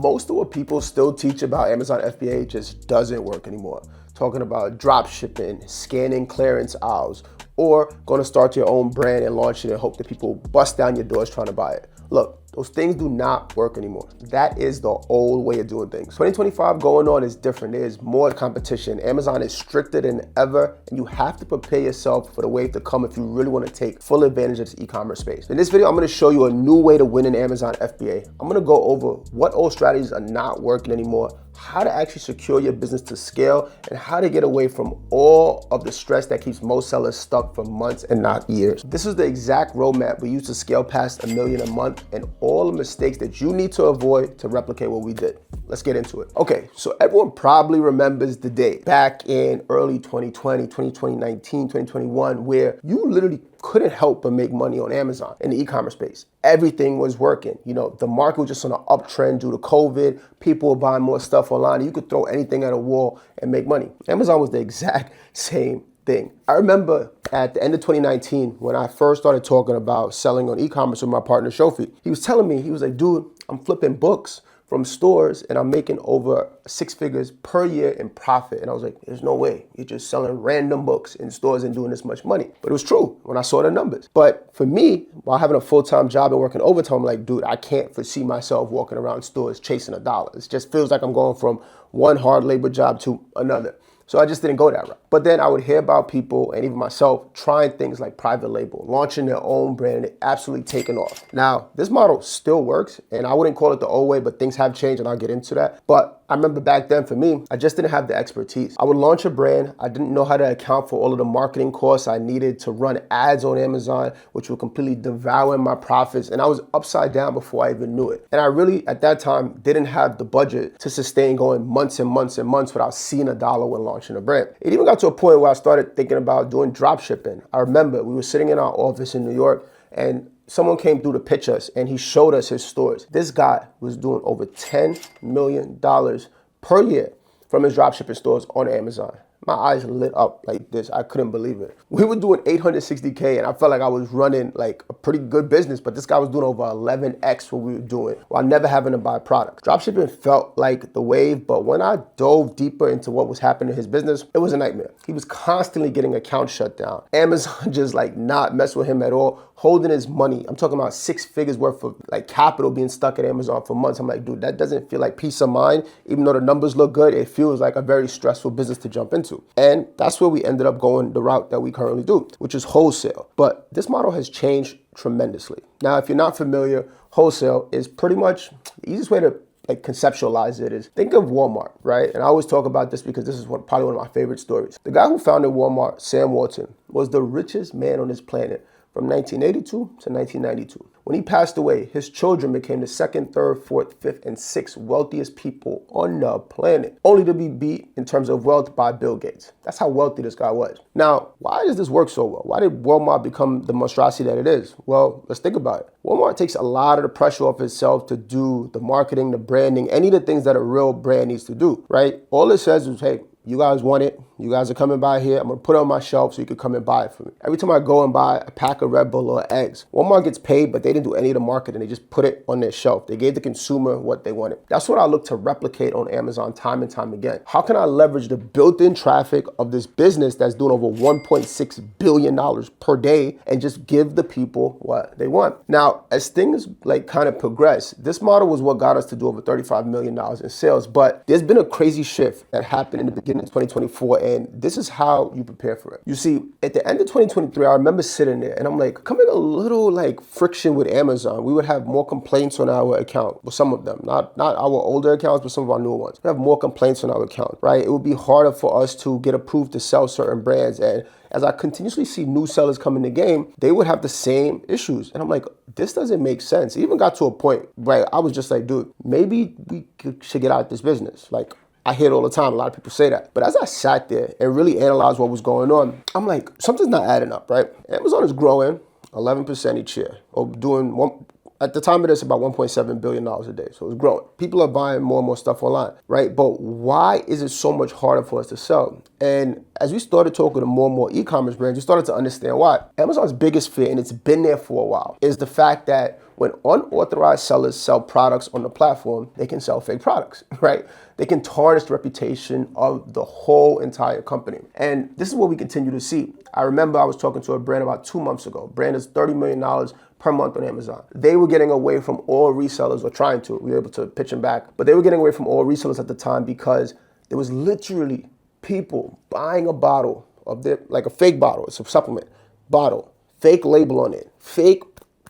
Most of what people still teach about Amazon FBA just doesn't work anymore. Talking about drop shipping, scanning clearance aisles, or going to start your own brand and launch it and hope that people bust down your doors trying to buy it. Look, those things do not work anymore. That is the old way of doing things. 2025 going on is different. There's more competition. Amazon is stricter than ever, and you have to prepare yourself for the wave to come if you really want to take full advantage of this e-commerce space. In this video, I'm going to show you a new way to win in Amazon FBA. I'm going to go over what old strategies are not working anymore, how to actually secure your business to scale, and how to get away from all of the stress that keeps most sellers stuck for months and not years. This is the exact roadmap we use to scale past $1 million a month and all the mistakes that you need to avoid to replicate what we did. Let's get into it. Okay, so everyone probably remembers the day back in early 2020, 2019, 2021, where you literally couldn't help but make money on Amazon in the e-commerce space. Everything was working. You know, the market was just on an uptrend due to COVID. People were buying more stuff online. You could throw anything at a wall and make money. Amazon was the exact same thing. I remember at the end of 2019, when I first started talking about selling on e-commerce with my partner, Shofi, he was telling me, he was like, dude, I'm flipping books from stores and I'm making over 6 figures per year in profit. And I was like, there's no way. You're just selling random books in stores and doing this much money. But it was true when I saw the numbers. But for me, while having a full-time job and working overtime, I'm like, dude, I can't foresee myself walking around stores chasing $1. It just feels like I'm going from one hard labor job to another. So I just didn't go that route. But then I would hear about people and even myself trying things like private label, launching their own brand, and it absolutely taking off. Now, this model still works, and I wouldn't call it the old way, but things have changed and I'll get into that. But I remember back then for me, I just didn't have the expertise. I would launch a brand. I didn't know how to account for all of the marketing costs I needed to run ads on Amazon, which were completely devouring my profits. And I was upside down before I even knew it. And I really, at that time, didn't have the budget to sustain going months and months and months without seeing $1 when launching a brand. It even got to a point where I started thinking about doing drop shipping. I remember we were sitting in our office in New York and someone came through to pitch us and he showed us his stores. This guy was doing over $10 million per year from his dropshipping stores on Amazon. My eyes lit up like this. I couldn't believe it. We were doing 860K and I felt like I was running like a pretty good business, but this guy was doing over 11x what we were doing while never having to buy products. Dropshipping felt like the wave, but when I dove deeper into what was happening in his business, it was a nightmare. He was constantly getting accounts shut down. Amazon just like not mess with him at all, holding his money. I'm talking about 6 figures worth of like capital being stuck at Amazon for months. I'm like, dude, that doesn't feel like peace of mind. Even though the numbers look good, it feels like a very stressful business to jump into. And that's where we ended up going the route that we currently do, which is wholesale. But this model has changed tremendously. Now, if you're not familiar, wholesale is pretty much the easiest way to like conceptualize it is think of Walmart, right? And I always talk about this because this is probably one of my favorite stories. The guy who founded Walmart, Sam Walton, was the richest man on this planet from 1982 to 1992. When he passed away, his children became the second, third, fourth, fifth, and sixth wealthiest people on the planet, only to be beat in terms of wealth by Bill Gates. That's how wealthy this guy was. Now, why does this work so well? Why did Walmart become the monstrosity that it is? Well, let's think about it. Walmart takes a lot of the pressure off itself to do the marketing, the branding, any of the things that a real brand needs to do, right? All it says is, hey, you guys want it. You guys are coming by here. I'm gonna put it on my shelf so you can come and buy it for me. Every time I go and buy a pack of Red Bull or eggs, Walmart gets paid, but they didn't do any of the marketing. They just put it on their shelf. They gave the consumer what they wanted. That's what I look to replicate on Amazon time and time again. How can I leverage the built-in traffic of this business that's doing over $1.6 billion per day and just give the people what they want? Now, as things like kind of progress, this model was what got us to do over $35 million in sales, but there's been a crazy shift that happened in the beginning of 2024, and this is how you prepare for it. You see, at the end of 2023, I remember sitting there and I'm like, coming a little like friction with Amazon. We would have more complaints on our account, well, some of them, not our older accounts, but some of our newer ones. We have more complaints on our account, right? It would be harder for us to get approved to sell certain brands. And as I continuously see new sellers come in the game, they would have the same issues. And I'm like, this doesn't make sense. It even got to a point where I was just like, dude, maybe we should get out of this business. Like, I hear it all the time. A lot of people say that. But as I sat there and really analyzed what was going on, I'm like, something's not adding up, right? Amazon is growing 11% each year, or doing At the time of this, about $1.7 billion a day. So it's growing. People are buying more and more stuff online, right? But why is it so much harder for us to sell? And as we started talking to more and more e-commerce brands, we started to understand why. Amazon's biggest fear, and it's been there for a while, is the fact that when unauthorized sellers sell products on the platform, they can sell fake products, right? They can tarnish the reputation of the whole entire company. And this is what we continue to see. I remember I was talking to a brand about 2 months ago. Brand is $30 million per month on Amazon. They were getting away from all resellers, or trying to. We were able to pitch them back. But they were getting away from all resellers at the time because there was literally people buying a bottle of their, like a fake bottle, it's a supplement bottle, fake label on it, fake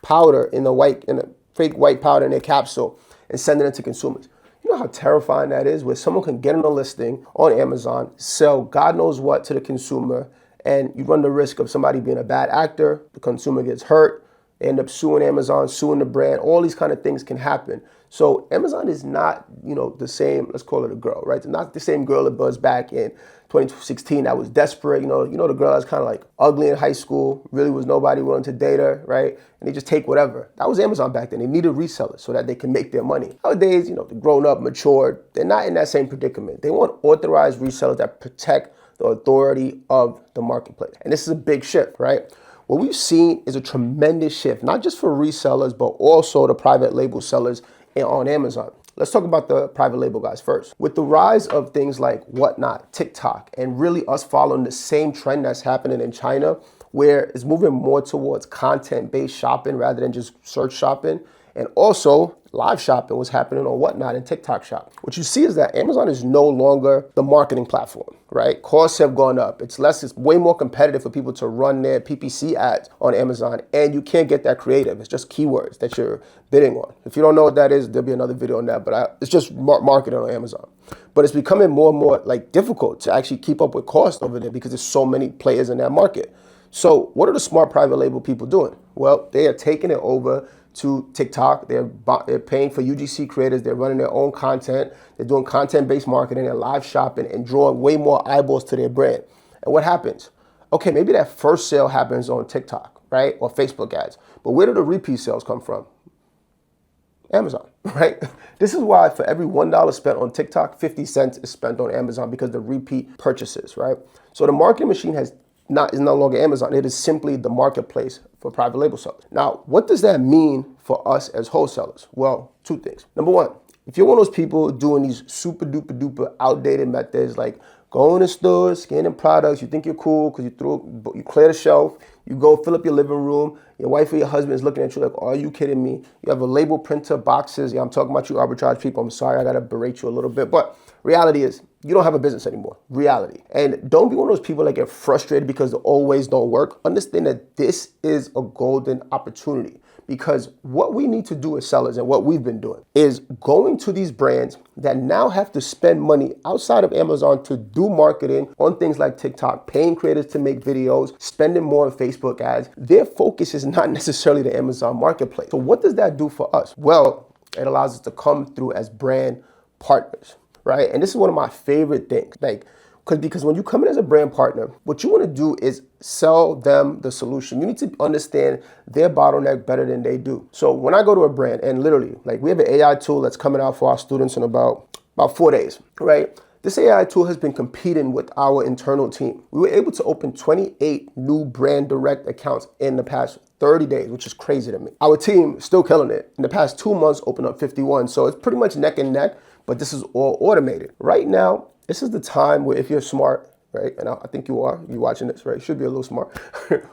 powder in a fake white powder in their capsule, and sending it to consumers. You know how terrifying that is, where someone can get on a listing on Amazon, sell God knows what to the consumer, and you run the risk of somebody being a bad actor, the consumer gets hurt, they end up suing Amazon, suing the brand, all these kind of things can happen. So Amazon is not, the same, let's call it a girl, right? It's not the same girl that was back in 2016 that was desperate, the girl that's kind of like ugly in high school, really was nobody willing to date her, right? And they just take whatever. That was Amazon back then. They needed resellers so that they can make their money. Nowadays, they're grown up, matured. They're not in that same predicament. They want authorized resellers that protect the authority of the marketplace. And this is a big shift, right? What we've seen is a tremendous shift, not just for resellers, but also the private label sellers on Amazon. Let's talk about the private label guys first. With the rise of things like Whatnot, TikTok, and really us following the same trend that's happening in China, where it's moving more towards content-based shopping rather than just search shopping, and also live shopping was happening on Whatnot and TikTok Shop. What you see is that Amazon is no longer the marketing platform, right? Costs have gone up. It's way more competitive for people to run their PPC ads on Amazon, and you can't get that creative. It's just keywords that you're bidding on. If you don't know what that is, there'll be another video on that, but it's just marketing on Amazon. But it's becoming more and more difficult to actually keep up with cost over there because there's so many players in that market. So what are the smart private label people doing? Well, they are taking it over to TikTok. They're paying for UGC creators. They're running their own content. They're doing content-based marketing and live shopping and drawing way more eyeballs to their brand. And what happens? Okay, maybe that first sale happens on TikTok, right? Or Facebook ads. But where do the repeat sales come from? Amazon, right? This is why for every $1 spent on TikTok, 50 cents is spent on Amazon, because the repeat purchases, right? So the marketing machine is no longer Amazon. It is simply the marketplace for private label sellers. Now, what does that mean for us as wholesalers? Well, two things. Number one, if you're one of those people doing these super duper duper outdated methods, like going to stores, scanning products, you think you're cool because you clear the shelf, you go fill up your living room, your wife or your husband is looking at you like, are you kidding me? You have a label printer, boxes. Yeah, I'm talking about you arbitrage people. I'm sorry, I got to berate you a little bit. But reality is, you don't have a business anymore. Reality. And don't be one of those people that get frustrated because they always don't work. Understand that this is a golden opportunity, because what we need to do as sellers, and what we've been doing, is going to these brands that now have to spend money outside of Amazon to do marketing on things like TikTok, paying creators to make videos, spending more on Facebook ads. Their focus is not necessarily the Amazon marketplace. So what does that do for us? Well, it allows us to come through as brand partners, right? And this is one of my favorite things, because when you come in as a brand partner, what you want to do is sell them the solution. You need to understand their bottleneck better than they do. So when I go to a brand, and literally, we have an AI tool that's coming out for our students in about 4 days, right? This AI tool has been competing with our internal team. We were able to open 28 new brand direct accounts in the past 30 days, which is crazy to me. Our team is still killing it. In the past 2 months, opened up 51. So it's pretty much neck and neck, but this is all automated. Right now, this is the time where if you're smart, right, and I think you are, you're watching this, right, you should be a little smart,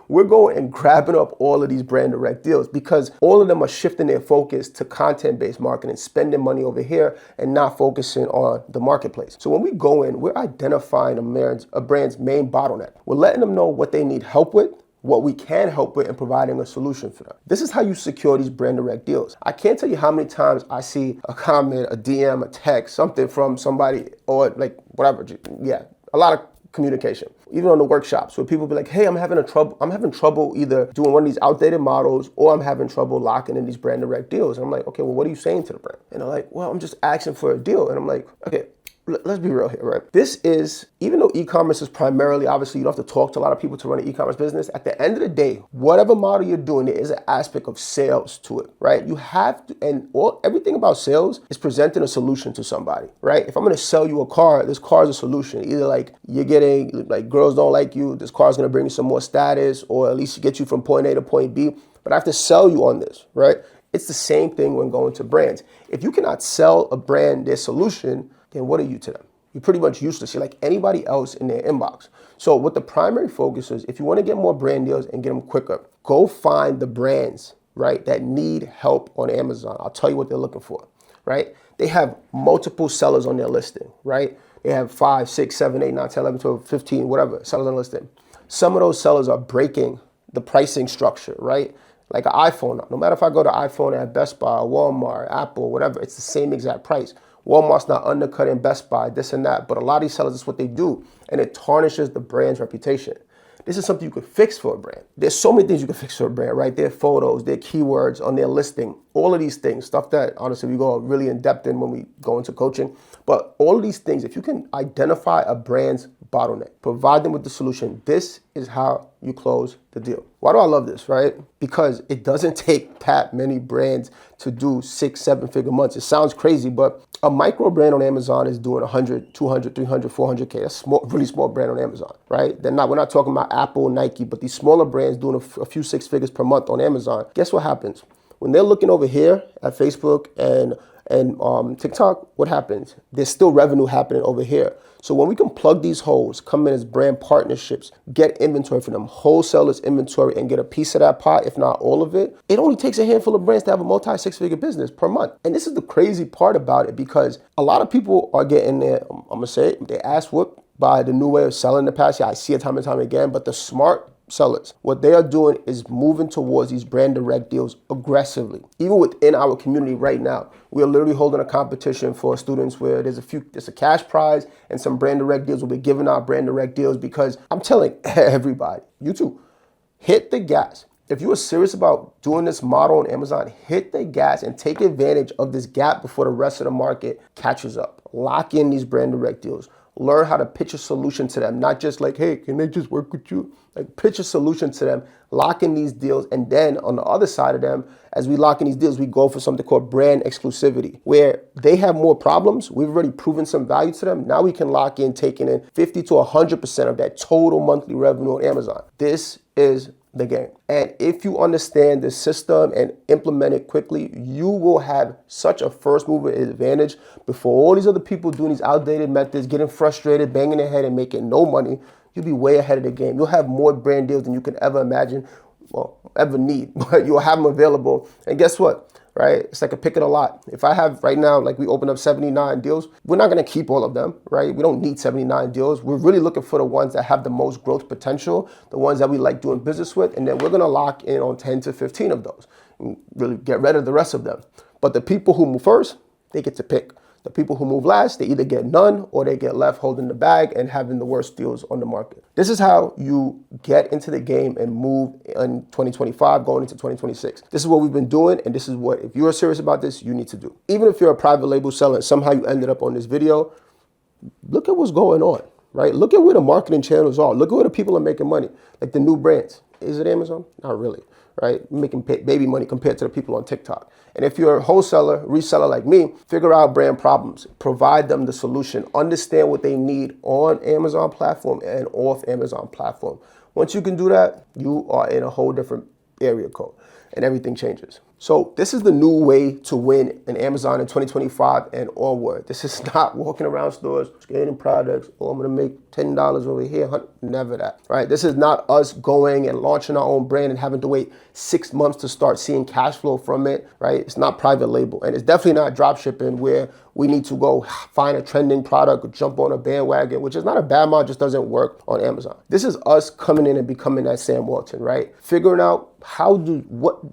we're going and grabbing up all of these brand direct deals, because all of them are shifting their focus to content-based marketing, spending money over here and not focusing on the marketplace. So when we go in, we're identifying a brand's main bottleneck. We're letting them know what they need help with, what we can help with, and providing a solution for them. This is how you secure these brand direct deals. I can't tell you how many times I see a comment, a DM, a text, something from somebody, or whatever. Yeah, a lot of communication. Even on the workshops where people be like, hey, I'm having trouble either doing one of these outdated models, or I'm having trouble locking in these brand direct deals. And I'm like, okay, well, what are you saying to the brand? And they're like, well, I'm just asking for a deal. And I'm like, okay, let's be real here, right? This is, even though e-commerce is primarily, obviously you don't have to talk to a lot of people to run an e-commerce business. At the end of the day, whatever model you're doing, there is an aspect of sales to it, right? You have to, and everything about sales is presenting a solution to somebody, right? If I'm going to sell you a car, this car is a solution. Either like you're getting, like girls don't like you, this car is going to bring you some more status, or at least get you from point A to point B. But I have to sell you on this, right? It's the same thing when going to brands. If you cannot sell a brand their solution, then what are you to them? You're pretty much useless. You're like anybody else in their inbox. So what the primary focus is, if you want to get more brand deals and get them quicker, go find the brands, right, that need help on Amazon. I'll tell you what they're looking for, right? They have multiple sellers on their listing, right? They have 5, 6, 7, 8, 9, 10, 11, 12, 15, whatever, sellers on the listing. Some of those sellers are breaking the pricing structure, right? Like an iPhone. No matter if I go to iPhone at Best Buy, Walmart, Apple, whatever, it's the same exact price. Walmart's not undercutting Best Buy, this and that, but a lot of these sellers, that's what they do, and it tarnishes the brand's reputation. This is something you could fix for a brand. There's so many things you can fix for a brand, right? Their photos, their keywords on their listing, all of these things, stuff that honestly we go really in depth in when we go into coaching. But all of these things, if you can identify a brand's bottleneck, provide them with the solution, this is how you close the deal. Why do I love this, right? Because it doesn't take that many brands to do 6, 7-figure months. It sounds crazy, but a micro brand on Amazon is doing 100, 200, 300, 400K. That's small, really small brand on Amazon, right? We're not talking about Apple, Nike, but these smaller brands doing a few 6 figures per month on Amazon. Guess what happens? When they're looking over here at Facebook and TikTok, what happens? There's still revenue happening over here. So when we can plug these holes, come in as brand partnerships, get inventory for them, wholesalers inventory, and get a piece of that pie, if not all of it, it only takes a handful of brands to have a multi-6-figure business per month. And this is the crazy part about it, because a lot of people are getting their, I'm gonna say it, their ass whooped by the new way of selling in the past. Yeah, I see it time and time again, but the smart sellers, what they are doing is moving towards these brand direct deals aggressively. Even within our community right now, we are literally holding a competition for students where there's a cash prize and some brand direct deals. We'll be giving out brand direct deals because I'm telling everybody, you too, hit the gas. If you are serious about doing this model on Amazon, hit the gas and take advantage of this gap before the rest of the market catches up. Lock in these brand direct deals. Learn how to pitch a solution to them, not just like, hey, can they just work with you? Like, pitch a solution to them, lock in these deals, and then on the other side of them, as we lock in these deals, we go for something called brand exclusivity, where they have more problems. We've already proven some value to them. Now we can lock in taking in 50 to 100% of that total monthly revenue on Amazon. This is the game. And if you understand the system and implement it quickly, you will have such a first mover advantage before all these other people doing these outdated methods, getting frustrated, banging their head and making no money. You'll be way ahead of the game. You'll have more brand deals than you can ever imagine, well, ever need, but you'll have them available. And guess what? Right? It's like a pick of a lot. If I have right now, like we opened up 79 deals, we're not going to keep all of them, right? We don't need 79 deals. We're really looking for the ones that have the most growth potential, the ones that we like doing business with, and then we're going to lock in on 10 to 15 of those and really get rid of the rest of them. But the people who move first, they get to pick. The people who move last, they either get none or they get left holding the bag and having the worst deals on the market. This is how you get into the game and move in 2025 going into 2026. This is what we've been doing, and this is what, if you're serious about this, you need to do. Even if you're a private label seller and somehow you ended up on this video, look at what's going on, right? Look at where the marketing channels are. Look at where the people are making money, like the new brands. Is it Amazon? Not really, right? Making baby money compared to the people on TikTok. And if you're a wholesaler, reseller like me, figure out brand problems, provide them the solution, understand what they need on Amazon platform and off Amazon platform. Once you can do that, you are in a whole different area code and everything changes. So this is the new way to win in Amazon in 2025 and onward. This is not walking around stores, scanning products, oh, I'm gonna make $10 over here, never that, right? This is not us going and launching our own brand and having to wait 6 months to start seeing cash flow from it, right? It's not private label, and it's definitely not drop shipping where we need to go find a trending product or jump on a bandwagon, which is not a bad model, just doesn't work on Amazon. This is us coming in and becoming that Sam Walton, right? Figuring out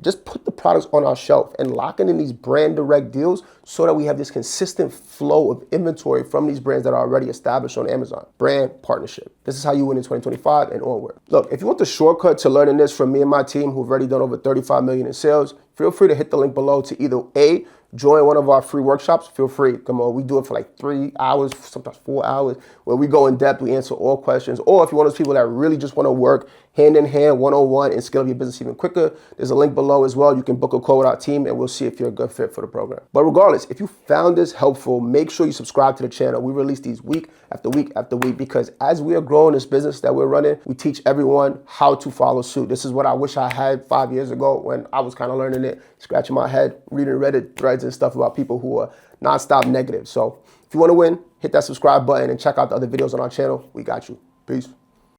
just put the products on our shelf and locking in these brand direct deals so that we have this consistent flow of inventory from these brands that are already established on Amazon. Brand partnership. This is how you win in 2025 and onward. Look, if you want the shortcut to learning this from me and my team who've already done over 35 million in sales, feel free to hit the link below to either A, join one of our free workshops, feel free. Come on, we do it for like 3 hours, sometimes 4 hours, where we go in depth, we answer all questions. Or if you're one of those people that really just want to work hand in hand, one-on-one, and scale up your business even quicker, there's a link below as well. You can book a call with our team and we'll see if you're a good fit for the program. But regardless, if you found this helpful, make sure you subscribe to the channel. We release these week after week after week because as we are growing this business that we're running, we teach everyone how to follow suit. This is what I wish I had 5 years ago when I was kind of learning it, scratching my head, reading Reddit threads and stuff about people who are nonstop negative. So if you want to win, hit that subscribe button and check out the other videos on our channel. We got you. Peace.